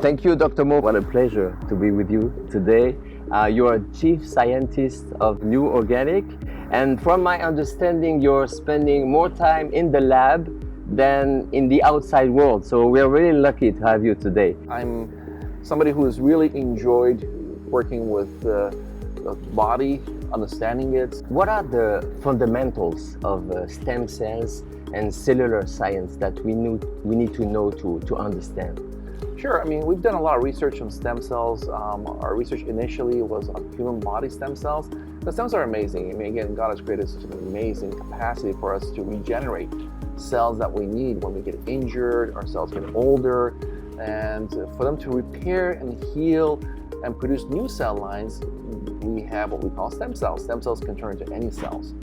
Thank you, Dr. Mo. What a pleasure to be with you today. You're a chief scientist of NuOrganic, and from my understanding, you're spending more time in the lab than in the outside world. So we're really lucky to have you today. I'm somebody who has really enjoyed working with the body, understanding it. What are the fundamentals of stem cells and cellular science that we need to know to understand? Sure, I mean, we've done a lot of research on stem cells. Our research initially was on human body stem cells. The stem cells are amazing. I mean, again, God has created such an amazing capacity for us to regenerate cells that we need when we get injured, our cells get older, and for them to repair and heal and produce new cell lines, we have what we call stem cells. Stem cells can turn into any cells.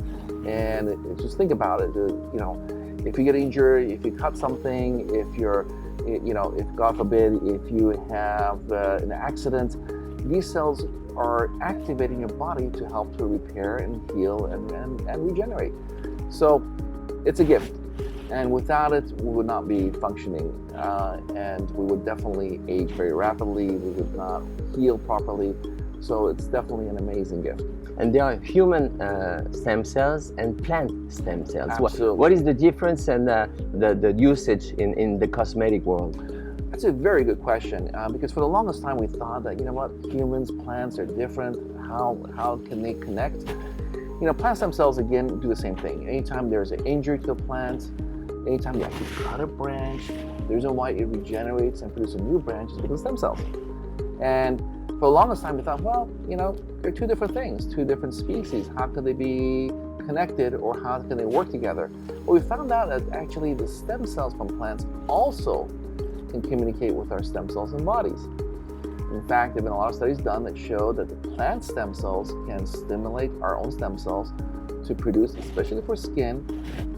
And just think about it, you know, if you get injured, if you cut something, if God forbid, if you have an accident, these cells are activating your body to help to repair and heal and regenerate. So it's a gift. And without it, we would not be functioning, and we would definitely age very rapidly. We would not heal properly. So it's definitely an amazing gift. And there are human stem cells and plant stem cells. Absolutely. What is the difference and the usage in the cosmetic world? That's a very good question, because for the longest time we thought that, you know what, humans, plants are different. How can they connect? You know, plant stem cells, again, do the same thing. Anytime there's an injury to a plant, anytime you actually cut a branch, the reason why it regenerates and produces a new branch is because of stem cells. And for the longest time, we thought, well, you know, they're two different things, two different species. How could they be connected, or how can they work together? Well, we found out that actually the stem cells from plants also can communicate with our stem cells in bodies. In fact, there have been a lot of studies done that show that the plant stem cells can stimulate our own stem cells to produce, especially for skin,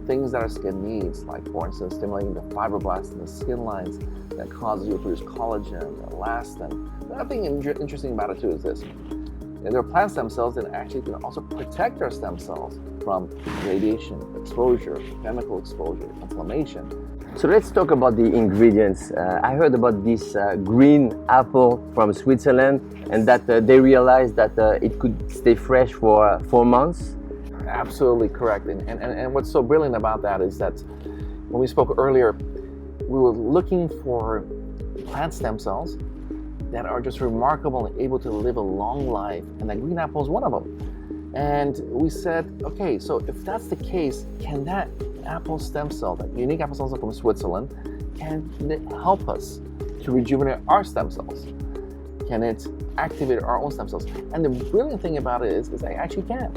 things that our skin needs, like, for instance, stimulating the fibroblasts in the skin lines that causes you to produce collagen, elastin. Another thing interesting about it too is this. There are plant stem cells that actually can also protect our stem cells from radiation exposure, chemical exposure, inflammation. So let's talk about the ingredients. I heard about this green apple from Switzerland, and that they realized that it could stay fresh for 4 months. Absolutely correct. And what's so brilliant about that is that when we spoke earlier, we were looking for plant stem cells that are just remarkable and able to live a long life, and that green apple is one of them. And we said, okay, so if that's the case, can that apple stem cell, that unique apple stem cell from Switzerland, can it help us to rejuvenate our stem cells? Can it activate our own stem cells? And the brilliant thing about it is it actually can.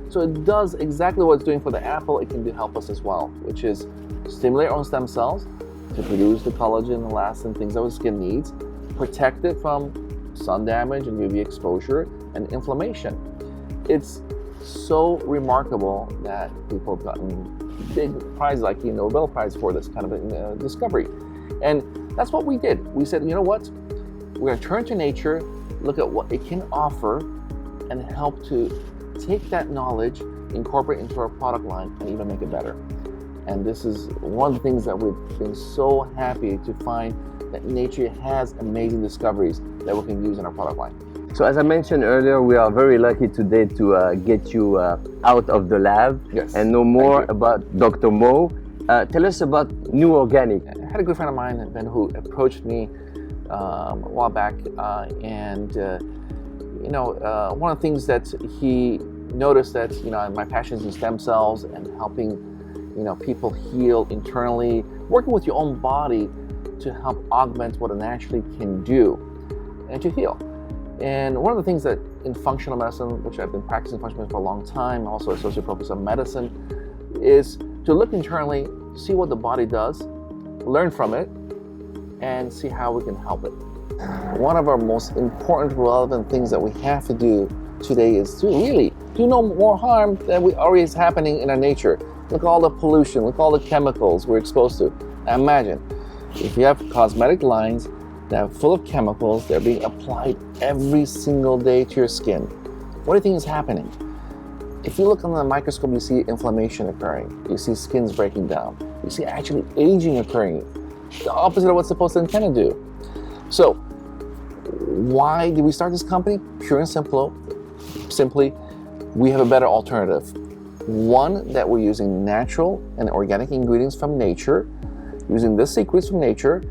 So it does exactly what it's doing for the apple. It can help us as well, which is stimulate our own stem cells to produce the collagen, elastin, things that our skin needs, protect it from sun damage and UV exposure and inflammation. It's so remarkable that people have gotten big prizes like the Nobel Prize for this kind of a discovery. And that's what we did. We said, you know what? We're going to turn to nature, look at what it can offer, and help to take that knowledge, incorporate into our product line, and even make it better. And this is one of the things that we've been so happy to find, that nature has amazing discoveries that we can use in our product line. So as I mentioned earlier, we are very lucky today to get you out of the lab and know more about Dr. Mo. Tell us about NuOrganic. I had a good friend of mine, Ben, who approached me a while back, and one of the things that he noticed that, you know, my passion is in stem cells and helping, you know, people heal internally, working with your own body to help augment what it naturally can do and to heal. And one of the things that in functional medicine, which I've been practicing functional medicine for a long time, also associate professor of medicine, is to look internally, see what the body does, learn from it, and see how we can help it. One of our most important, relevant things that we have to do today is to really do no more harm than we already is happening in our nature. Look at all the pollution, look at all the chemicals we're exposed to. Now imagine, if you have cosmetic lines that are full of chemicals that are being applied every single day to your skin, what do you think is happening? If you look under the microscope, you see inflammation occurring, you see skins breaking down, you see actually aging occurring, the opposite of what's supposed to intend to do. So, why did we start this company? Pure and simply, we have a better alternative. One, that we're using natural and organic ingredients from nature, using the secrets from nature,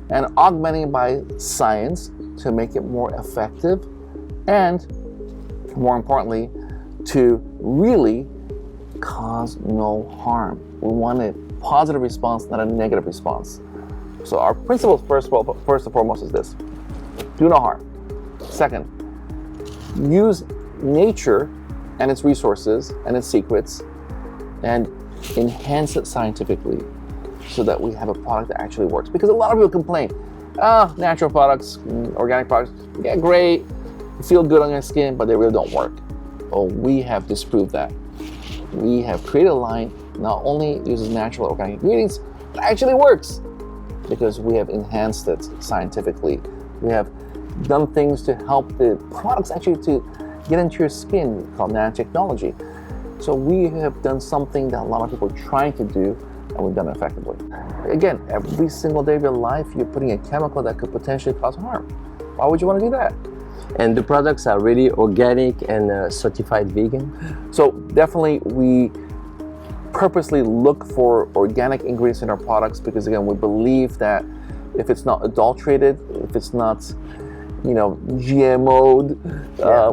and augmenting by science to make it more effective, and more importantly, to really cause no harm. We want a positive response, not a negative response. So our principle first and foremost is this: do no harm. Second, use nature and its resources and its secrets and enhance it scientifically so that we have a product that actually works. Because a lot of people complain, natural products, organic products, yeah, great, feel good on your skin, but they really don't work. Well, we have disproved that. We have created a line not only uses natural organic ingredients, but actually works because we have enhanced it scientifically. We have done things to help the products actually to get into your skin called nanotechnology. So we have done something that a lot of people are trying to do, and we've done it effectively. Again, every single day of your life, you're putting a chemical that could potentially cause harm. Why would you want to do that? And the products are really organic and certified vegan? So definitely we purposely look for organic ingredients in our products because, again, we believe that if it's not adulterated, if it's not GMO'd,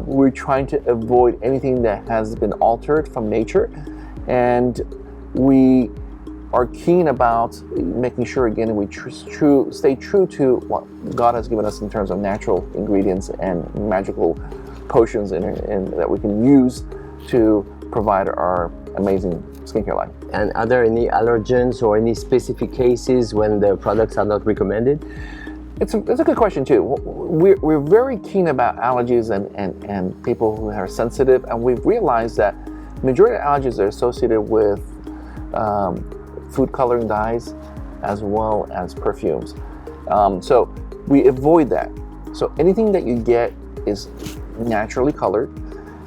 we're trying to avoid anything that has been altered from nature, and we are keen about making sure, again, we stay true to what God has given us in terms of natural ingredients and magical potions that we can use to provide our amazing skincare line. And are there any allergens or any specific cases when the products are not recommended? It's a good question too. We're very keen about allergies and people who are sensitive, and we've realized that majority of allergies are associated with food coloring dyes as well as perfumes. So we avoid that. So anything that you get is naturally colored.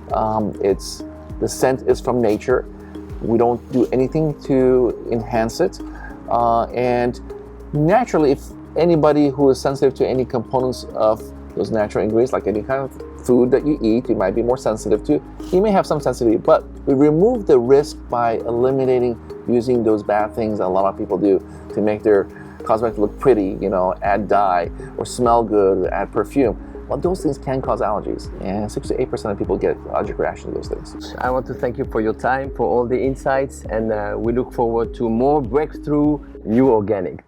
The scent is from nature. We don't do anything to enhance it. And naturally, if anybody who is sensitive to any components of those natural ingredients, like any kind of food that you eat, you might be more sensitive to, you may have some sensitivity, but we remove the risk by eliminating using those bad things that a lot of people do to make their cosmetics look pretty, add dye or smell good, add perfume. Well, those things can cause allergies, and 6 to 8% of people get allergic reaction to those things. I want to thank you for your time, for all the insights, and we look forward to more breakthrough NuOrganics.